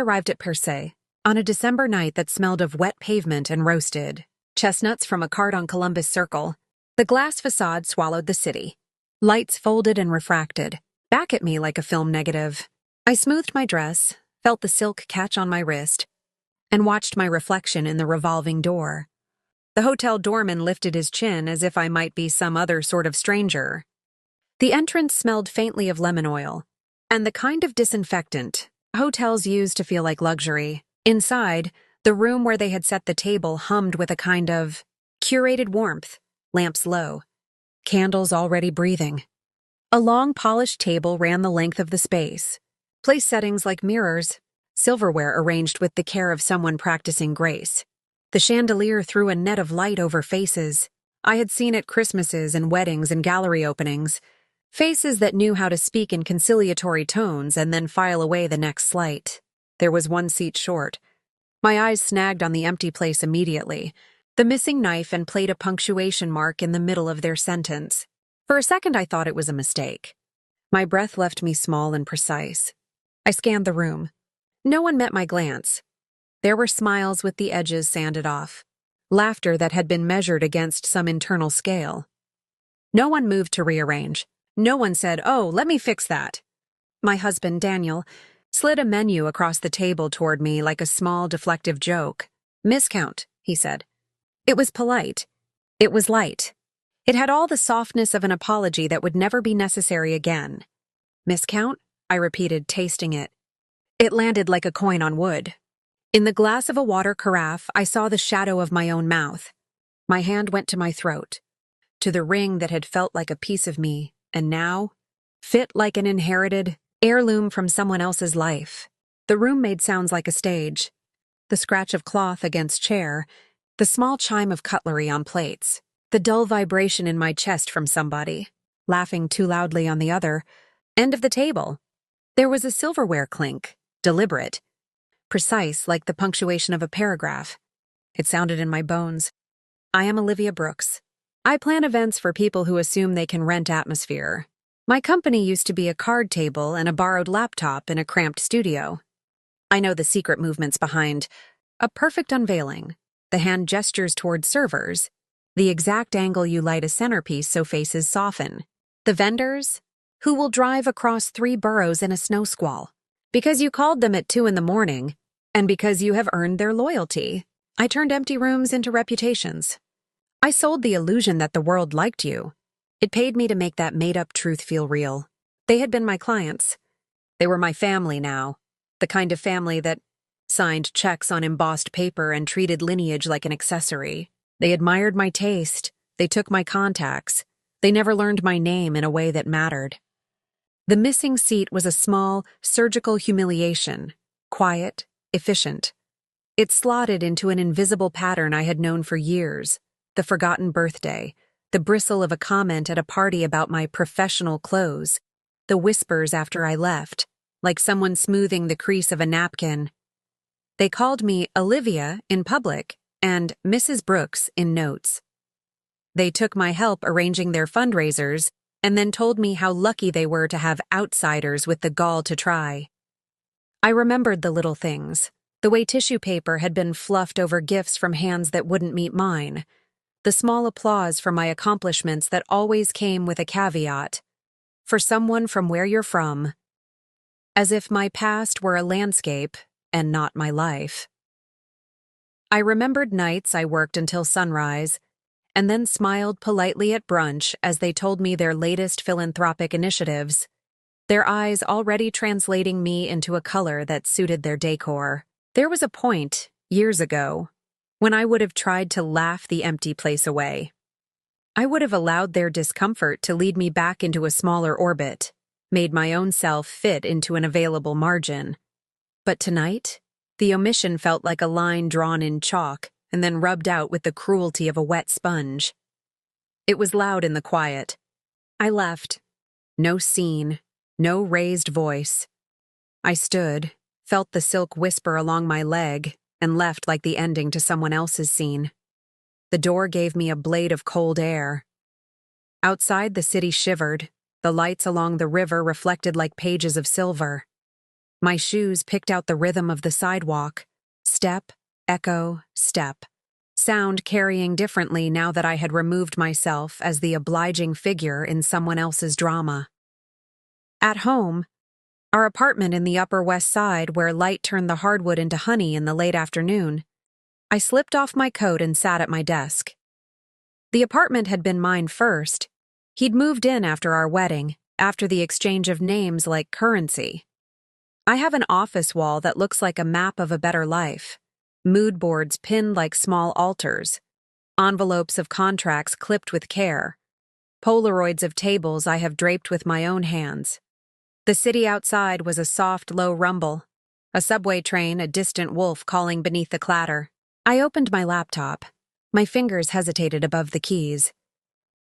arrived at Per Se on a December night that smelled of wet pavement and roasted chestnuts from a cart on Columbus Circle. The glass facade swallowed the city. Lights folded and refracted, back at me like a film negative. I smoothed my dress, felt the silk catch on my wrist, and watched my reflection in the revolving door. The hotel doorman lifted his chin as if I might be some other sort of stranger. The entrance smelled faintly of lemon oil, and the kind of disinfectant hotels use to feel like luxury. Inside, the room where they had set the table hummed with a kind of curated warmth, lamps low, candles already breathing. A long polished table ran the length of the space, place settings like mirrors, silverware arranged with the care of someone practicing grace. The chandelier threw a net of light over faces I had seen at Christmases and weddings and gallery openings, faces that knew how to speak in conciliatory tones and then file away the next slight. There was one seat short. My eyes snagged on the empty place immediately. The missing knife and played a punctuation mark in the middle of their sentence. For a second I thought it was a mistake. My breath left me small and precise. I scanned the room. No one met my glance. There were smiles with the edges sanded off, laughter that had been measured against some internal scale. No one moved to rearrange. No one said, "Oh, let me fix that." My husband, Daniel, slid a menu across the table toward me like a small deflective joke. "Miscount," he said. It was polite. It was light. It had all the softness of an apology that would never be necessary again. "Miscount?" I repeated, tasting it. It landed like a coin on wood. In the glass of a water carafe, I saw the shadow of my own mouth. My hand went to my throat, to the ring that had felt like a piece of me, and now, fit like an inherited heirloom from someone else's life. The room made sounds like a stage. The scratch of cloth against chair, the small chime of cutlery on plates, the dull vibration in my chest from somebody, laughing too loudly on the other end of the table. There was a silverware clink, deliberate, precise like the punctuation of a paragraph. It sounded in my bones. I am Olivia Brooks. I plan events for people who assume they can rent atmosphere. My company used to be a card table and a borrowed laptop in a cramped studio. I know the secret movements behind a perfect unveiling, the hand gestures toward servers, the exact angle you light a centerpiece so faces soften, the vendors who will drive across 3 boroughs in a snow squall, because you called them at 2 a.m, and because you have earned their loyalty. I turned empty rooms into reputations. I sold the illusion that the world liked you. It paid me to make that made-up truth feel real. They had been my clients. They were my family now, the kind of family that signed checks on embossed paper and treated lineage like an accessory. They admired my taste. They took my contacts. They never learned my name in a way that mattered. The missing seat was a small, surgical humiliation, quiet, efficient. It slotted into an invisible pattern I had known for years, the forgotten birthday, the bristle of a comment at a party about my professional clothes, the whispers after I left, like someone smoothing the crease of a napkin. They called me Olivia in public and Mrs. Brooks in notes. They took my help arranging their fundraisers and then told me how lucky they were to have outsiders with the gall to try. I remembered the little things, the way tissue paper had been fluffed over gifts from hands that wouldn't meet mine, the small applause for my accomplishments that always came with a caveat, for someone from where you're from, as if my past were a landscape and not my life. I remembered nights I worked until sunrise, and then smiled politely at brunch as they told me their latest philanthropic initiatives, their eyes already translating me into a color that suited their decor. There was a point, years ago, when I would have tried to laugh the empty place away. I would have allowed their discomfort to lead me back into a smaller orbit, made my own self fit into an available margin. But tonight, the omission felt like a line drawn in chalk and then rubbed out with the cruelty of a wet sponge. It was loud in the quiet. I left. No scene, no raised voice. I stood, felt the silk whisper along my leg, and left like the ending to someone else's scene. The door gave me a blade of cold air. Outside, the city shivered, the lights along the river reflected like pages of silver. My shoes picked out the rhythm of the sidewalk. Step, echo, step. Sound carrying differently now that I had removed myself as the obliging figure in someone else's drama. At home, our apartment in the Upper West Side where light turned the hardwood into honey in the late afternoon, I slipped off my coat and sat at my desk. The apartment had been mine first. He'd moved in after our wedding, after the exchange of names like currency. I have an office wall that looks like a map of a better life. Mood boards pinned like small altars. Envelopes of contracts clipped with care. Polaroids of tables I have draped with my own hands. The city outside was a soft, low rumble. A subway train, a distant wolf calling beneath the clatter. I opened my laptop. My fingers hesitated above the keys.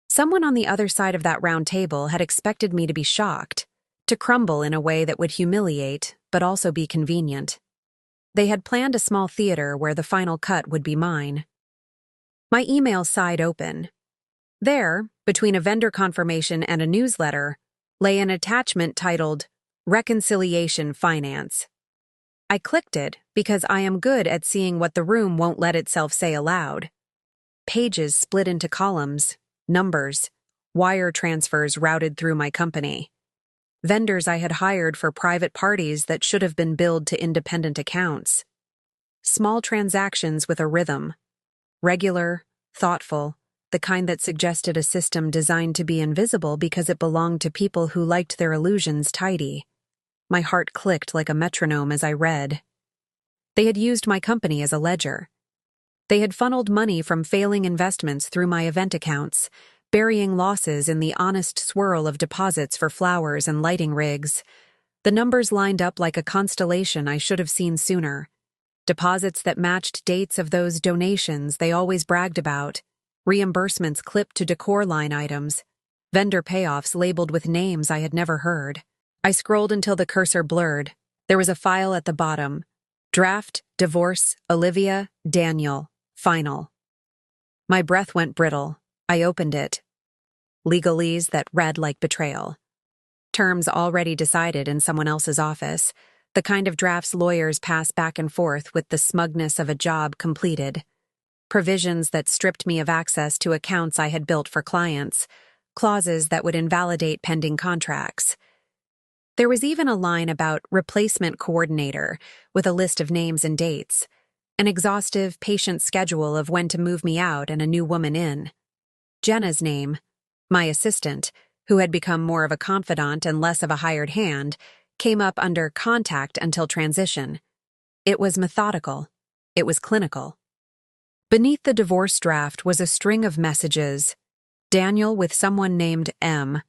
Someone on the other side of that round table had expected me to be shocked, to crumble in a way that would humiliate, but also be convenient. They had planned a small theater where the final cut would be mine. My email sighed open. There, between a vendor confirmation and a newsletter, lay an attachment titled Reconciliation Finance. I clicked it because I am good at seeing what the room won't let itself say aloud. Pages split into columns, numbers, wire transfers routed through my company. Vendors I had hired for private parties that should have been billed to independent accounts. Small transactions with a rhythm. Regular, thoughtful, the kind that suggested a system designed to be invisible because it belonged to people who liked their illusions tidy. My heart clicked like a metronome as I read. They had used my company as a ledger. They had funneled money from failing investments through my event accounts, burying losses in the honest swirl of deposits for flowers and lighting rigs. The numbers lined up like a constellation I should have seen sooner. Deposits that matched dates of those donations they always bragged about, reimbursements clipped to decor line items, vendor payoffs labeled with names I had never heard. I scrolled until the cursor blurred. There was a file at the bottom. Draft, divorce, Olivia, Daniel, final. My breath went brittle. I opened it. Legalese that read like betrayal. Terms already decided in someone else's office, the kind of drafts lawyers pass back and forth with the smugness of a job completed. Provisions that stripped me of access to accounts I had built for clients, clauses that would invalidate pending contracts. There was even a line about replacement coordinator with a list of names and dates, an exhaustive, patient schedule of when to move me out and a new woman in. Jenna's name, my assistant, who had become more of a confidant and less of a hired hand, came up under contact until transition. It was methodical. It was clinical. Beneath the divorce draft was a string of messages. Daniel with someone named M.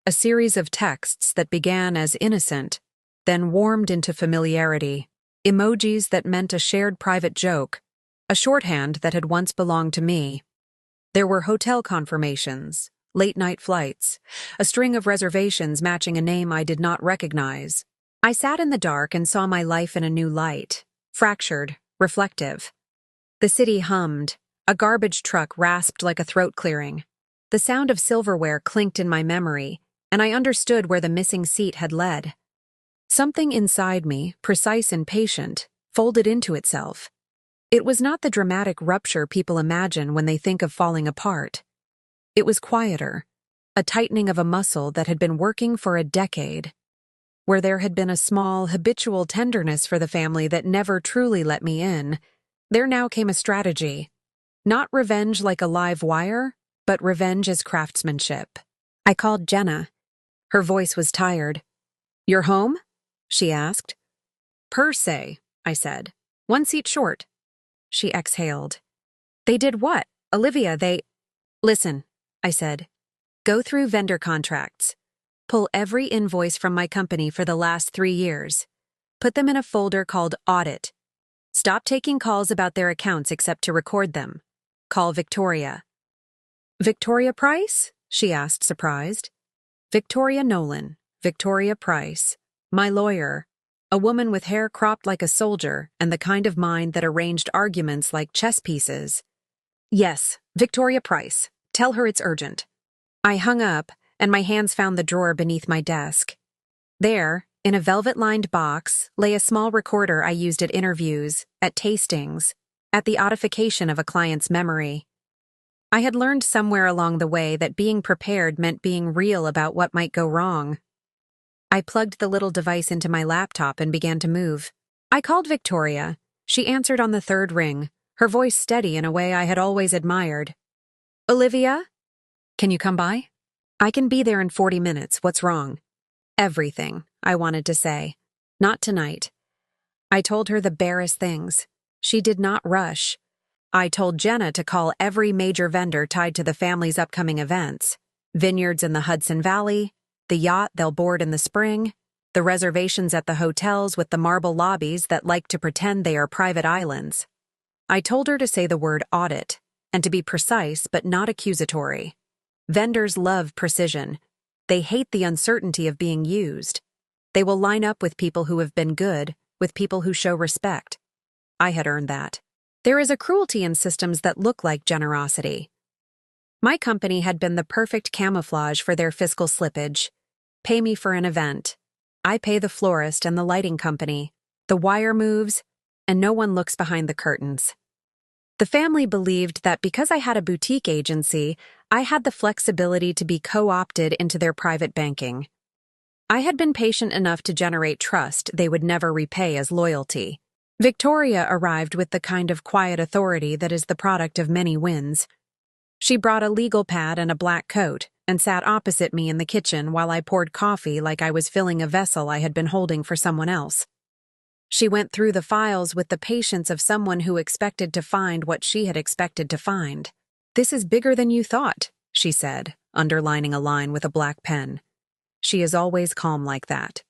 A series of texts that began as innocent, then warmed into familiarity, emojis that meant a shared private joke, a shorthand that had once belonged to me. There were hotel confirmations, late-night flights, a string of reservations matching a name I did not recognize. I sat in the dark and saw my life in a new light, fractured, reflective. The city hummed. A garbage truck rasped like a throat clearing. The sound of silverware clinked in my memory, and I understood where the missing seat had led. Something inside me, precise and patient, folded into itself. It was not the dramatic rupture people imagine when they think of falling apart. It was quieter, a tightening of a muscle that had been working for a decade. Where there had been a small, habitual tenderness for the family that never truly let me in, there now came a strategy. Not revenge like a live wire, but revenge as craftsmanship. I called Jenna. Her voice was tired. "You're home?" she asked. "Per se," I said. "One seat short." She exhaled. "They did what? Olivia, they—" "Listen," I said. "Go through vendor contracts. Pull every invoice from my company for the last 3 years. Put them in a folder called Audit. Stop taking calls about their accounts except to record them. Call Victoria." "Victoria Price?" she asked, surprised. "Victoria Nolan, Victoria Price, my lawyer, a woman with hair cropped like a soldier and the kind of mind that arranged arguments like chess pieces." "Yes, Victoria Price. Tell her it's urgent." I hung up, and my hands found the drawer beneath my desk. There, In a velvet-lined box lay a small recorder I used at interviews, at tastings, at the audification of a client's memory. I had learned somewhere along the way that being prepared meant being real about what might go wrong. I plugged the little device into my laptop and began to move. I called Victoria. She answered on the third ring, her voice steady in a way I had always admired. "Olivia? Can you come by?" "I can be there in 40 minutes. What's wrong?" "Everything," I wanted to say. "Not tonight." I told her the barest things. She did not rush. I told Jenna to call every major vendor tied to the family's upcoming events: vineyards in the Hudson Valley, the yacht they'll board in the spring, the reservations at the hotels with the marble lobbies that like to pretend they are private islands. I told her to say the word audit, and to be precise but not accusatory. Vendors love precision. They hate the uncertainty of being used. They will line up with people who have been good, with people who show respect. I had earned that. There is a cruelty in systems that look like generosity. My company had been the perfect camouflage for their fiscal slippage. Pay me for an event. I pay the florist and the lighting company. The wire moves, and no one looks behind the curtains. The family believed that because I had a boutique agency, I had the flexibility to be co-opted into their private banking. I had been patient enough to generate trust they would never repay as loyalty. Victoria arrived with the kind of quiet authority that is the product of many wins. She brought a legal pad and a black coat and sat opposite me in the kitchen while I poured coffee like I was filling a vessel I had been holding for someone else. She went through the files with the patience of someone who expected to find what she had expected to find. "This is bigger than you thought," she said, underlining a line with a black pen. She is always calm like that.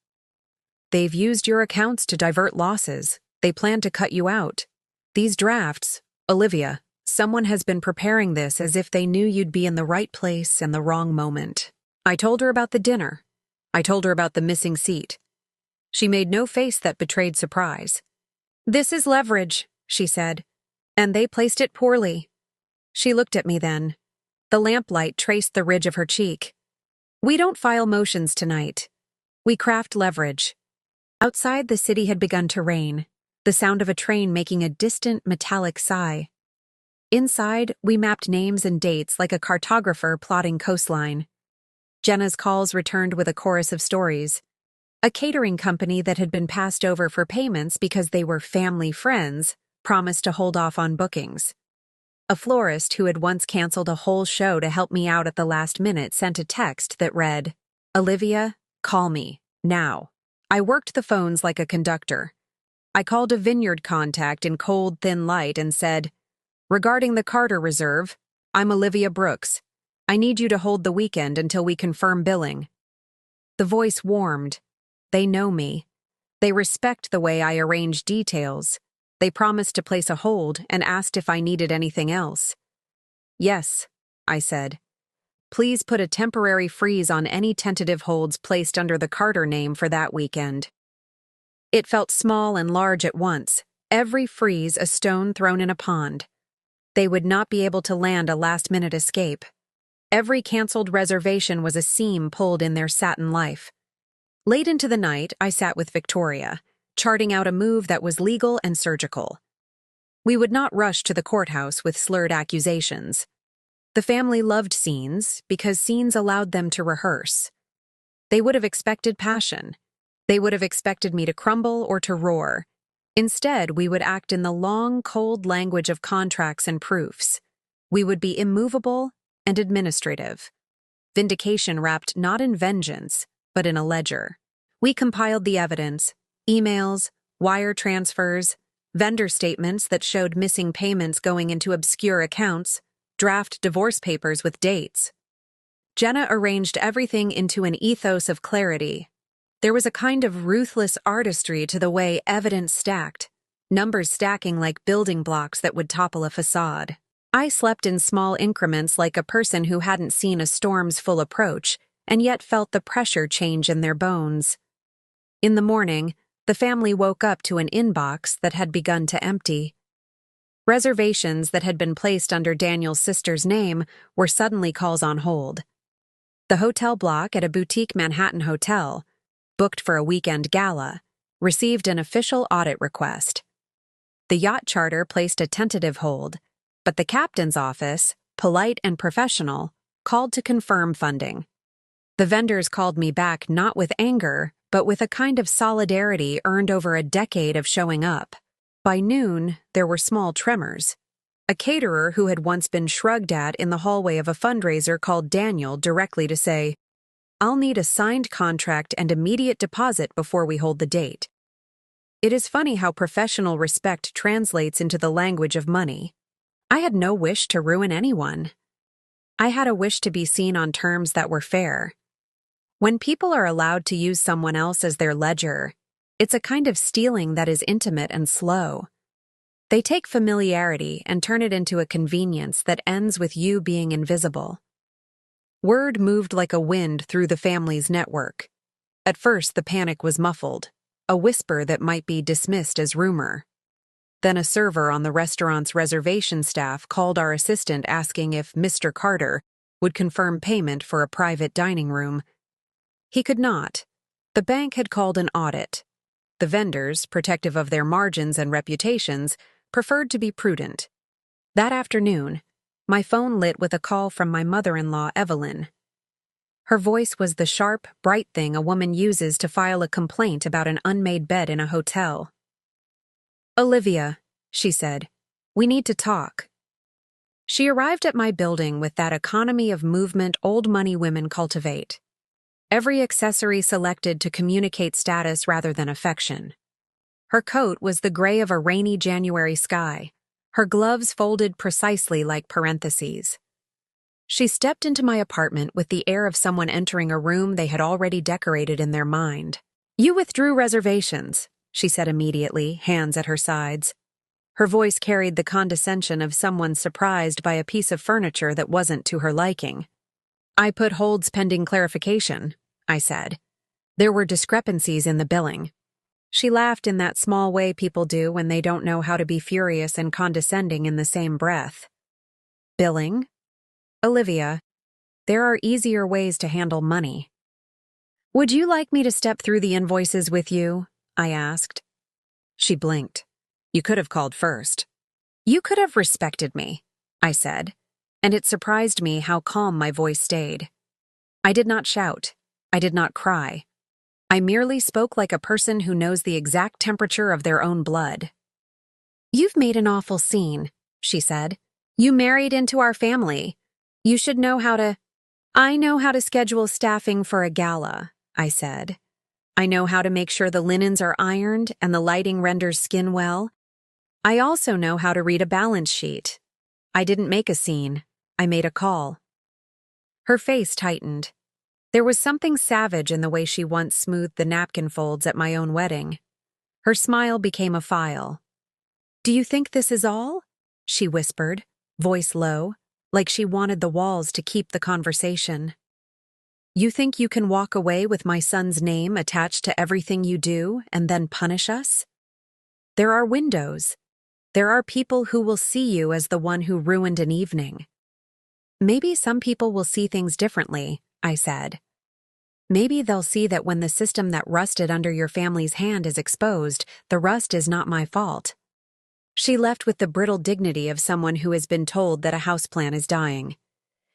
"They've used your accounts to divert losses. They plan to cut you out. These drafts, Olivia, someone has been preparing this as if they knew you'd be in the right place in the wrong moment." I told her about the dinner. I told her about the missing seat. She made no face that betrayed surprise. "This is leverage," she said, "and they placed it poorly." She looked at me then. The lamplight traced the ridge of her cheek. "We don't file motions tonight. We craft leverage." Outside, the city had begun to rain, the sound of a train making a distant metallic sigh. Inside, we mapped names and dates like a cartographer plotting coastline. Jenna's calls returned with a chorus of stories. A catering company that had been passed over for payments because they were family friends promised to hold off on bookings. A florist who had once canceled a whole show to help me out at the last minute sent a text that read, "Olivia, call me, now." I worked the phones like a conductor. I called a vineyard contact in cold, thin light and said, "Regarding the Carter Reserve, I'm Olivia Brooks. I need you to hold the weekend until we confirm billing." The voice warmed. They know me. They respect the way I arrange details. They promised to place a hold and asked if I needed anything else. "Yes," I said. "Please put a temporary freeze on any tentative holds placed under the Carter name for that weekend." It felt small and large at once, every freeze a stone thrown in a pond. They would not be able to land a last-minute escape. Every canceled reservation was a seam pulled in their satin life. Late into the night, I sat with Victoria, charting out a move that was legal and surgical. We would not rush to the courthouse with slurred accusations. The family loved scenes because scenes allowed them to rehearse. They would have expected passion. They would have expected me to crumble or to roar. Instead, we would act in the long, cold language of contracts and proofs. We would be immovable and administrative. Vindication wrapped not in vengeance, but in a ledger. We compiled the evidence: emails, wire transfers, vendor statements that showed missing payments going into obscure accounts, draft divorce papers with dates. Jenna arranged everything into an ethos of clarity. There was a kind of ruthless artistry to the way evidence stacked, numbers stacking like building blocks that would topple a facade. I slept in small increments like a person who hadn't seen a storm's full approach, and yet felt the pressure change in their bones. In the morning, the family woke up to an inbox that had begun to empty. Reservations that had been placed under Daniel's sister's name were suddenly calls on hold. The hotel block at a boutique Manhattan hotel, booked for a weekend gala, received an official audit request. The yacht charter placed a tentative hold, but the captain's office, polite and professional, called to confirm funding. The vendors called me back not with anger, but with a kind of solidarity earned over a decade of showing up. By noon, there were small tremors. A caterer who had once been shrugged at in the hallway of a fundraiser called Daniel directly to say, "I'll need a signed contract and immediate deposit before we hold the date." It is funny how professional respect translates into the language of money. I had no wish to ruin anyone. I had a wish to be seen on terms that were fair. When people are allowed to use someone else as their ledger, it's a kind of stealing that is intimate and slow. They take familiarity and turn it into a convenience that ends with you being invisible. Word moved like a wind through the family's network. At first, the panic was muffled, a whisper that might be dismissed as rumor. Then a server on the restaurant's reservation staff called our assistant asking if Mr. Carter would confirm payment for a private dining room. He could not. The bank had called an audit. The vendors, protective of their margins and reputations, preferred to be prudent. That afternoon, my phone lit with a call from my mother-in-law, Evelyn. Her voice was the sharp, bright thing a woman uses to file a complaint about an unmade bed in a hotel. "Olivia," she said, "we need to talk." She arrived at my building with that economy of movement old money women cultivate. Every accessory selected to communicate status rather than affection. Her coat was the gray of a rainy January sky, her gloves folded precisely like parentheses. She stepped into my apartment with the air of someone entering a room they had already decorated in their mind. "You withdrew reservations," she said immediately, hands at her sides. Her voice carried the condescension of someone surprised by a piece of furniture that wasn't to her liking. "I put holds pending clarification," I said. "There were discrepancies in the billing." She laughed in that small way people do when they don't know how to be furious and condescending in the same breath. "Billing? Olivia, there are easier ways to handle money." "Would you like me to step through the invoices with you?" I asked. She blinked. "You could have called first." "You could have respected me," I said, and it surprised me how calm my voice stayed. I did not shout. I did not cry. I merely spoke like a person who knows the exact temperature of their own blood. "You've made an awful scene," she said. "You married into our family. You should know how to—" "I know how to schedule staffing for a gala," I said. "I know how to make sure the linens are ironed and the lighting renders skin well. I also know how to read a balance sheet. I didn't make a scene. I made a call." Her face tightened. There was something savage in the way she once smoothed the napkin folds at my own wedding. Her smile became a file. "Do you think this is all?" she whispered, voice low, like she wanted the walls to keep the conversation. "You think you can walk away with my son's name attached to everything you do and then punish us? There are windows. There are people who will see you as the one who ruined an evening." "Maybe some people will see things differently," I said. "Maybe they'll see that when the system that rusted under your family's hand is exposed, the rust is not my fault." She left with the brittle dignity of someone who has been told that a houseplant is dying.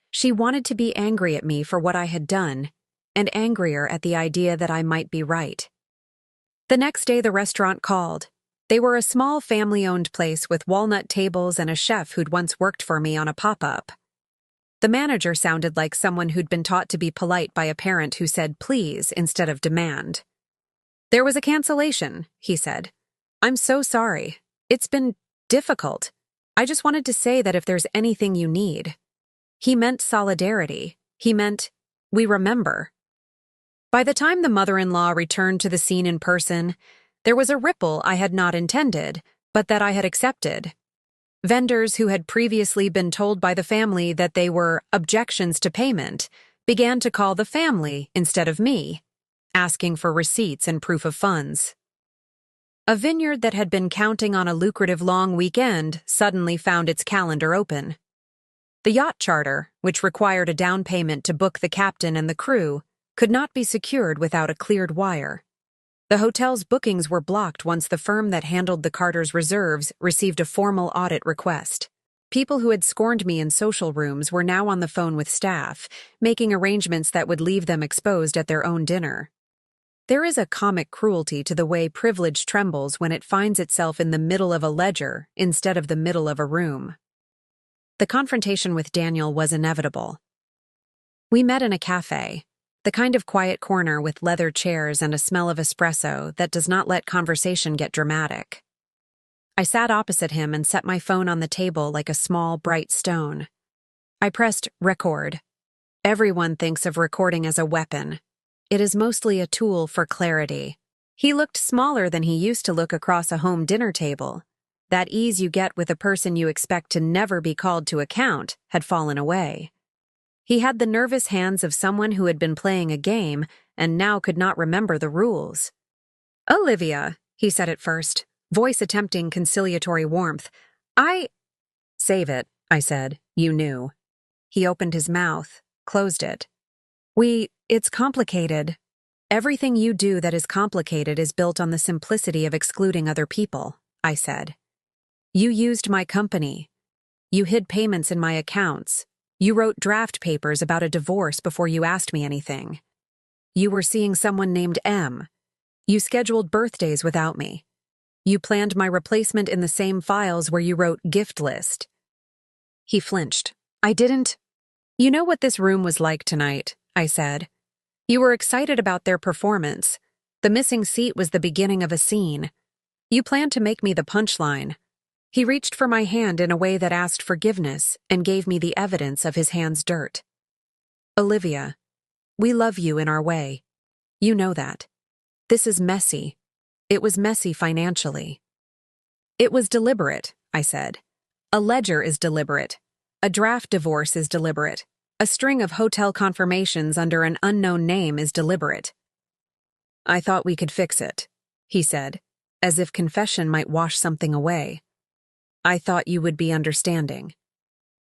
She wanted to be angry at me for what I had done, and angrier at the idea that I might be right. The next day the restaurant called. They were a small family-owned place with walnut tables and a chef who'd once worked for me on a pop-up. The manager sounded like someone who'd been taught to be polite by a parent who said please instead of demand. "There was a cancellation," he said. "I'm so sorry. It's been difficult. I just wanted to say that if there's anything you need." He meant solidarity. He meant, we remember. By the time the mother-in-law returned to the scene in person, there was a ripple I had not intended, but that I had accepted. Vendors who had previously been told by the family that they were objections to payment began to call the family instead of me, asking for receipts and proof of funds. A vineyard that had been counting on a lucrative long weekend suddenly found its calendar open. The yacht charter, which required a down payment to book the captain and the crew, could not be secured without a cleared wire. The hotel's bookings were blocked once the firm that handled the Carter's reserves received a formal audit request. People who had scorned me in social rooms were now on the phone with staff, making arrangements that would leave them exposed at their own dinner. There is a comic cruelty to the way privilege trembles when it finds itself in the middle of a ledger instead of the middle of a room. The confrontation with Daniel was inevitable. We met in a cafe, the kind of quiet corner with leather chairs and a smell of espresso that does not let conversation get dramatic. I sat opposite him and set my phone on the table like a small, bright stone. I pressed record. Everyone thinks of recording as a weapon. It is mostly a tool for clarity. He looked smaller than he used to look across a home dinner table. That ease you get with a person you expect to never be called to account had fallen away. He had the nervous hands of someone who had been playing a game and now could not remember the rules. "Olivia," he said at first, voice attempting conciliatory warmth. "Save it," I said. "You knew." He opened his mouth, closed it. It's complicated. Everything you do that is complicated is built on the simplicity of excluding other people," I said. "You used my company. You hid payments in my accounts. You wrote draft papers about a divorce before you asked me anything. You were seeing someone named M. You scheduled birthdays without me. You planned my replacement in the same files where you wrote gift list." He flinched. "I didn't." "You know what this room was like tonight," I said. "You were excited about their performance. The missing seat was the beginning of a scene. You planned to make me the punchline." He reached for my hand in a way that asked forgiveness and gave me the evidence of his hand's dirt. "Olivia, we love you in our way. You know that. This is messy. It was messy financially." "It was deliberate," I said. "A ledger is deliberate. A draft divorce is deliberate. A string of hotel confirmations under an unknown name is deliberate." "I thought we could fix it," he said, as if confession might wash something away. "I thought you would be understanding."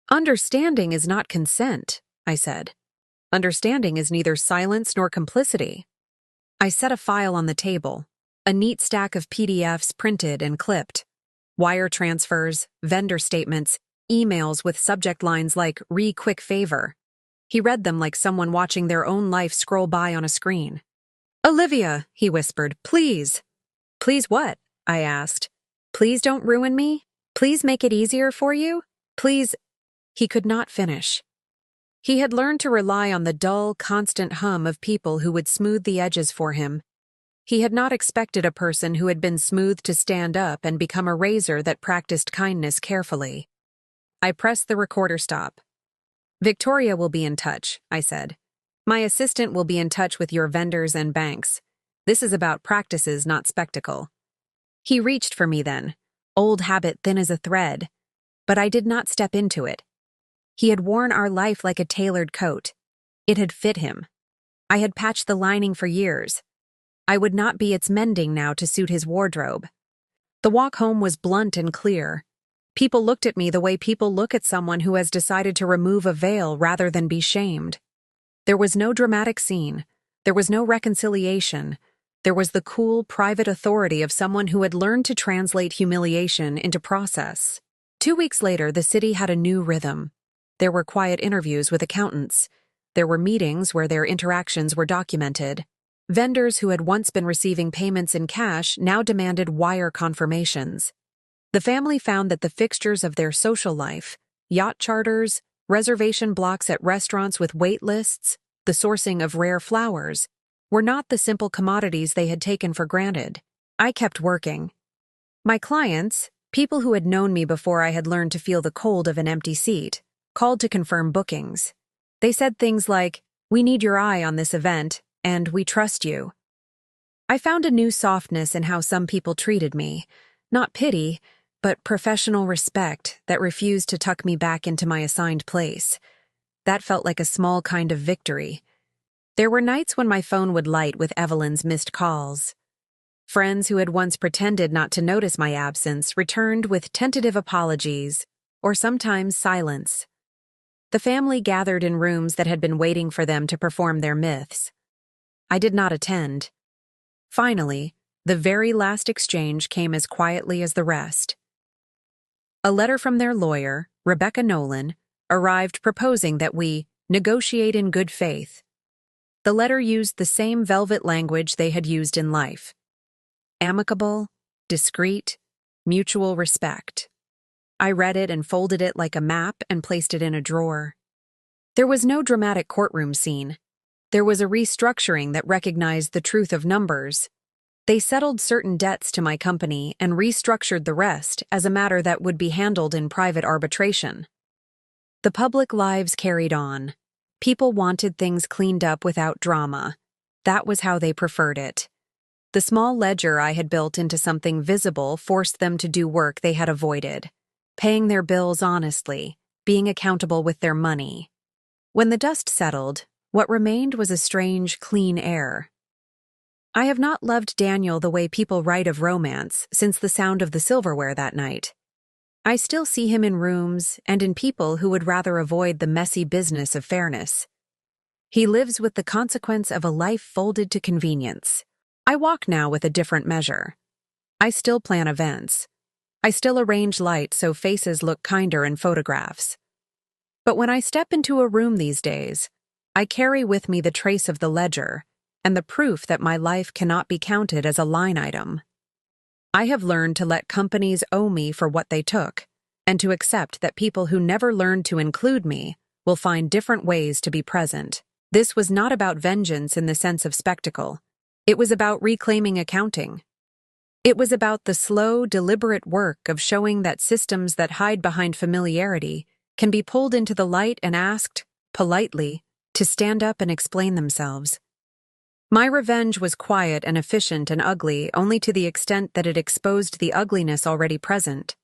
"Understanding is not consent," I said. "Understanding is neither silence nor complicity." I set a file on the table, a neat stack of PDFs printed and clipped. Wire transfers, vendor statements, emails with subject lines like "re-quick favor." He read them like someone watching their own life scroll by on a screen. "Olivia," he whispered, "please." "Please what?" I asked. "Please don't ruin me? Please make it easier for you? Please—" He could not finish. He had learned to rely on the dull, constant hum of people who would smooth the edges for him. He had not expected a person who had been smoothed to stand up and become a razor that practiced kindness carefully. I pressed the recorder stop. "Victoria will be in touch," I said. "My assistant will be in touch with your vendors and banks. This is about practices, not spectacle." He reached for me then, old habit thin as a thread, but I did not step into it. He had worn our life like a tailored coat. It had fit him. I had patched the lining for years. I would not be its mending now to suit his wardrobe. The walk home was blunt and clear. People looked at me the way people look at someone who has decided to remove a veil rather than be shamed. There was no dramatic scene. There was no reconciliation. There was the cool, private authority of someone who had learned to translate humiliation into process. 2 weeks later, the city had a new rhythm. There were quiet interviews with accountants. There were meetings where their interactions were documented. Vendors who had once been receiving payments in cash now demanded wire confirmations. The family found that the fixtures of their social life, yacht charters, reservation blocks at restaurants with wait lists, the sourcing of rare flowers, were not the simple commodities they had taken for granted. I kept working. My clients, people who had known me before I had learned to feel the cold of an empty seat, called to confirm bookings. They said things like, "We need your eye on this event," and "We trust you." I found a new softness in how some people treated me, not pity, but professional respect that refused to tuck me back into my assigned place. That felt like a small kind of victory. There were nights when my phone would light with Evelyn's missed calls. Friends who had once pretended not to notice my absence returned with tentative apologies, or sometimes silence. The family gathered in rooms that had been waiting for them to perform their myths. I did not attend. Finally, the very last exchange came as quietly as the rest. A letter from their lawyer, Rebecca Nolan, arrived proposing that we negotiate in good faith. The letter used the same velvet language they had used in life: amicable, discreet, mutual respect. I read it and folded it like a map and placed it in a drawer. There was no dramatic courtroom scene. There was a restructuring that recognized the truth of numbers. They settled certain debts to my company and restructured the rest as a matter that would be handled in private arbitration. The public lives carried on. People wanted things cleaned up without drama. That was how they preferred it. The small ledger I had built into something visible forced them to do work they had avoided, paying their bills honestly, being accountable with their money. When the dust settled, what remained was a strange, clean air. I have not loved Daniel the way people write of romance since the sound of the silverware that night. I still see him in rooms and in people who would rather avoid the messy business of fairness. He lives with the consequence of a life folded to convenience. I walk now with a different measure. I still plan events. I still arrange light so faces look kinder in photographs. But when I step into a room these days, I carry with me the trace of the ledger and the proof that my life cannot be counted as a line item. I have learned to let companies owe me for what they took, and to accept that people who never learned to include me will find different ways to be present. This was not about vengeance in the sense of spectacle. It was about reclaiming accounting. It was about the slow, deliberate work of showing that systems that hide behind familiarity can be pulled into the light and asked, politely, to stand up and explain themselves. My revenge was quiet and efficient and ugly only to the extent that it exposed the ugliness already present.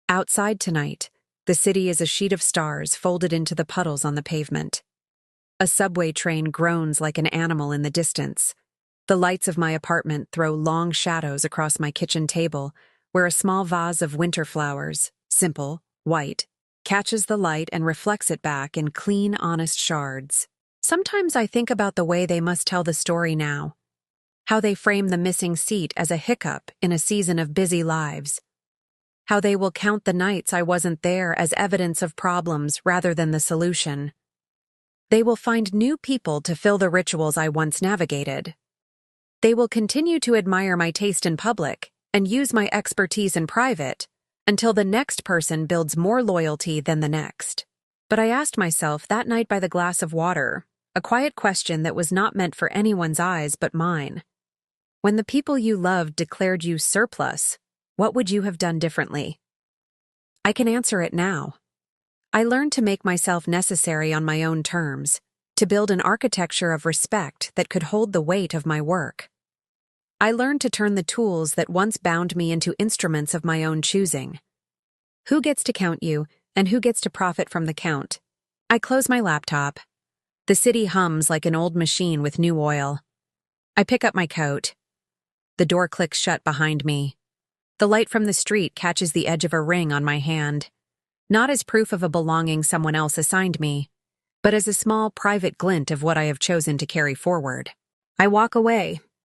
Outside tonight, the city is a sheet of stars folded into the puddles on the pavement. A subway train groans like an animal in the distance. The lights of my apartment throw long shadows across my kitchen table, where a small vase of winter flowers, simple, white, catches the light and reflects it back in clean, honest shards. Sometimes I think about the way they must tell the story now, how they frame the missing seat as a hiccup in a season of busy lives, how they will count the nights I wasn't there as evidence of problems rather than the solution. They will find new people to fill the rituals I once navigated. They will continue to admire my taste in public and use my expertise in private until the next person builds more loyalty than the next. But I asked myself that night by the glass of water, a quiet question that was not meant for anyone's eyes but mine. When the people you loved declared you surplus, what would you have done differently? I can answer it now. I learned to make myself necessary on my own terms, to build an architecture of respect that could hold the weight of my work. I learned to turn the tools that once bound me into instruments of my own choosing. Who gets to count you, and who gets to profit from the count? I close my laptop. The city hums like an old machine with new oil. I pick up my coat. The door clicks shut behind me. The light from the street catches the edge of a ring on my hand, not as proof of a belonging someone else assigned me, but as a small private glint of what I have chosen to carry forward. I walk away,